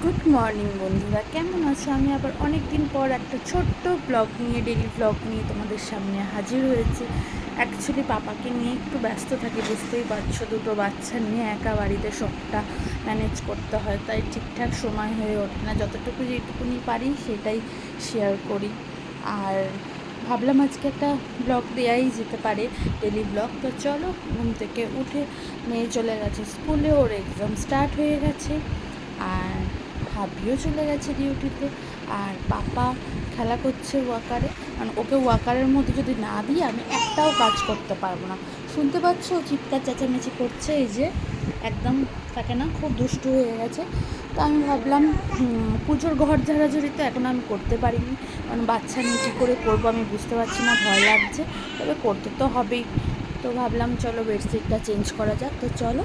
Good morning বন্ধুরা, কেমন আছো? আমি আবার অনেক দিন পর একটা ছোট্ট ব্লগ নিয়ে, ডেইলি ব্লগ নিয়ে তোমাদের সামনে হাজির হয়েছি। অ্যাকচুয়ালি পাপাকে নিয়ে একটু ব্যস্ত থাকি, বুঝতেই পারছো, দুটো বাচ্চা নিয়ে একা বাড়িতে সবটা ম্যানেজ করতে হয়, তাই ঠিকঠাক সময় হয়ে ওঠে না। যতটুকু যেটুকুনি পারি সেটাই শেয়ার করি। আর ভাবলাম আজকে একটা ব্লগ দেওয়াই যেতে পারে, ডেলি ব্লগ। তো চলো, ঘুম থেকে উঠে মেয়ে চলে গেছে স্কুলে, ওর এক্সাম স্টার্ট হয়ে গেছে। আর হাবিও চলে গেছে ডিউটিতে। আর পাপা খেলা করছে ওয়াকারে, মানে ওকে ওয়াকারের মধ্যে যদি না দিই আমি একটাও কাজ করতে পারবো না। শুনতে পাচ্ছ চিৎকার চেঁচামেচি করছে, এই যে একদম থাকে না, খুব দুষ্টু হয়ে গেছে। তো আমি ভাবলাম পুজোর ঘর ঝাড়াঝাড়ি তো এখন আমি করতে পারিনি, কারণ বাচ্চা নিয়ে কী করে করবো আমি বুঝতে পারছি না, ভয় লাগছে, তবে করতে তো হবেই। তো ভাবলাম চলো বেডশিটটা চেঞ্জ করা যাক। তো চলো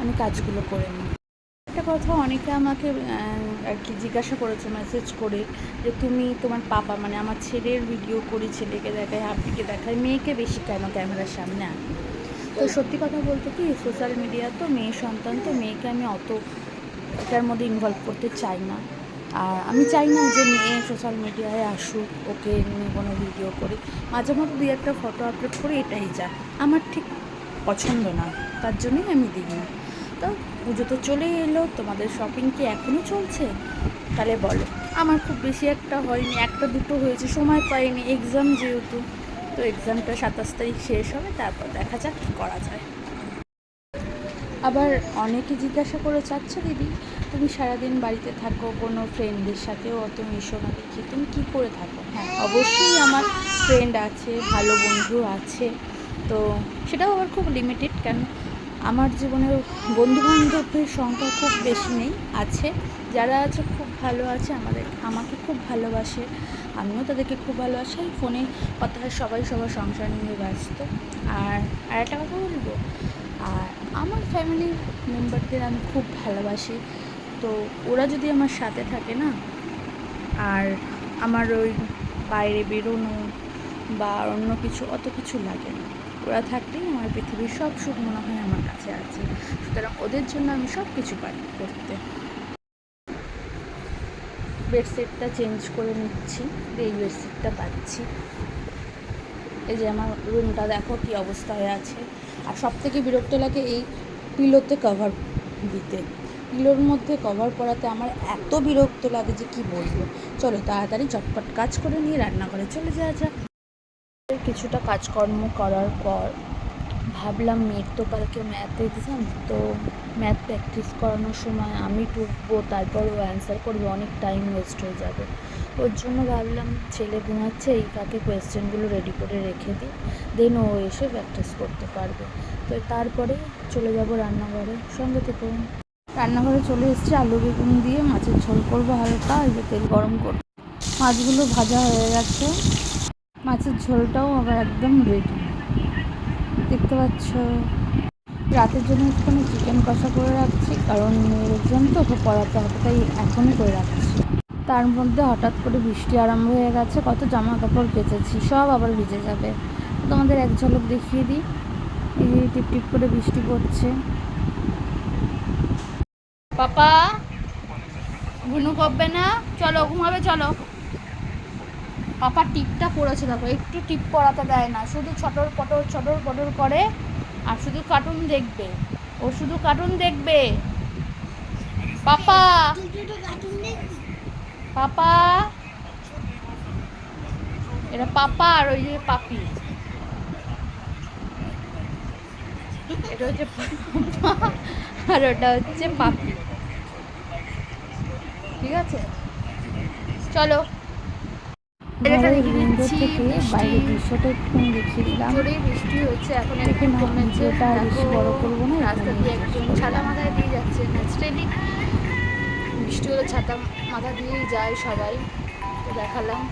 আমি কাজগুলো করে নিই। একটা কথা অনেকে আমাকে আর কি জিজ্ঞাসা করেছে মেসেজ করে, যে তুমি তোমার পাপা, মানে আমার ছেলের ভিডিও করি, ছেলেকে দেখায়, হাবিকে দেখায়, মেয়েকে বেশি কেন ক্যামেরার সামনে আনি? তো সত্যি কথা বলতে কি, সোশ্যাল মিডিয়া তো মেয়ে সন্তান, তো মেয়েকে আমি অত এটার মধ্যে ইনভলভ করতে চাই না। আর আমি চাই না যে মেয়ে সোশ্যাল মিডিয়ায় আসুক, ওকে নিয়ে কোনো ভিডিও করি, মাঝে মধ্যে দুই একটা ফটো আপলোড করি, এটাই যা আমার ঠিক পছন্দ না, তার জন্যই আমি দিই না। তো পুজো তো চলেই এলো, তোমাদের শপিং কি এখনও চলছে? তাহলে বলো। আমার খুব বেশি একটা হয়নি, একটা দুটো হয়েছে, সময় পাইনি, এক্সাম যেহেতু। তো এক্সামটা 27 তারিখ শেষ হবে, তারপর দেখা যাক কী করা যায়। আবার অনেকে জিজ্ঞাসা করে, চাচ্ছে দিদি তুমি সারাদিন বাড়িতে থাকো, কোনো ফ্রেন্ডদের সাথেও অত মিশো না দেখি, তুমি কী করে থাকো? হ্যাঁ, অবশ্যই আমার ফ্রেন্ড আছে, ভালো বন্ধু আছে, তো সেটাও আবার খুব লিমিটেড। কেন, আমার জীবনের বন্ধুবান্ধবের সংখ্যা খুব বেশি নেই, আছে যারা আছে খুব ভালো আছে, আমাকে খুব ভালোবাসে, আমিও তাদেরকে খুব ভালোবাসি। ফোনে কথা হয়, সবাই সবার সংসার নিয়ে ব্যস্ত। আর একটা কথা বলবো, আর আমার ফ্যামিলির মেম্বারদের আমি খুব ভালোবাসি, তো ওরা যদি আমার সাথে থাকে না, আর আমার ওই বাইরে বেরোনো বা অন্য কিছু অত কিছু লাগে না, ওরা থাকলেই আমার পৃথিবীর সব সুখ মনে হয় আমার কাছে আছে। সুতরাং ওদের জন্য আমি সব কিছু পারি করতে। বেডশিটটা চেঞ্জ করে নিচ্ছি, এই বেডশিটটা পাচ্ছি। এই যে আমার রুমটা দেখো কী অবস্থা হয়ে আছে। আর সব থেকে বিরক্ত লাগে এই পিলোতে কভার দিতে, পিলোর মধ্যে কভার পরাতে আমার এত বিরক্ত লাগে যে কি বলবো। চলো তাড়াতাড়ি চটপট কাজ করে নিয়ে রান্নাঘরে চলে যাওয়া যাক। কিছুটা কাজকর্ম করার পর ভাবলাম, মেয়ের তো কালকে ম্যাথ এক্সাম, তো ম্যাথ প্র্যাকটিস করানোর সময় আমি টুকবো, তারপর ও অ্যান্সার করবে, অনেক টাইম ওয়েস্ট হয়ে যাবে। ওর জন্য ভাবলাম ছেলে ঘুমাচ্ছে, এই ফাঁকে কোয়েশ্চেনগুলো রেডি করে রেখে দিই, দেন ও এসে প্র্যাকটিস করতে পারবে। তো তারপরে চলে যাব রান্নাঘরে, সঙ্গে থেকে। রান্নাঘরে চলে এসেছি, আলু বেগুন দিয়ে মাছের ঝোল করবো হালকা, এই যে তেল গরম করবো, মাছগুলো ভাজা হয়ে গেছে, মাছের ঝোলটাও আবার একদম রেডি, দেখতে পাচ্ছ। রাতের জন্য একটুখানি চিকেন কষা করে রাখছি, কারণ মেয়ের এক্সাম তো ওকে পড়াতে হবে, তাই এখনই করে রাখছি। তার মধ্যে হঠাৎ করে বৃষ্টি আরম্ভ হয়ে গেছে, কত জামা কাপড় কেচেছি সব আবার ভিজে যাবে। তোমাদের এক ঝলক দেখিয়ে দিই, এই যে টিপ টিপ করে বৃষ্টি পড়ছে। পাপা ঘুনু করবে না, চলো ঘুমাবে, চলো। পাপা টিপটা পড়েছে দেখো, একটু টিপ পড়াতে দেয় না, শুধু ছটর পটর করে, আর শুধু কার্টুন দেখবে, ও শুধু কার্টুন দেখবে। পাপা পাপা এটা পাপা, আর ওই যে পাপি, এটা হচ্ছে পাপা আর ওটা হচ্ছে পাপি, ঠিক আছে? চলো বাইরে দৃশ্যটা একটুখানি দেখিয়ে দিলাম, জোরেই বৃষ্টি হচ্ছে, এখন একটু কমেছে। বেশি বড় করবো না, রাস্তা দিয়ে একজন ছাতা মাথায় দিয়ে যাচ্ছে, ন্যাচারালি বৃষ্টি হলে ছাতা মাথা দিয়েই যায় সবাই, তো দেখালাম।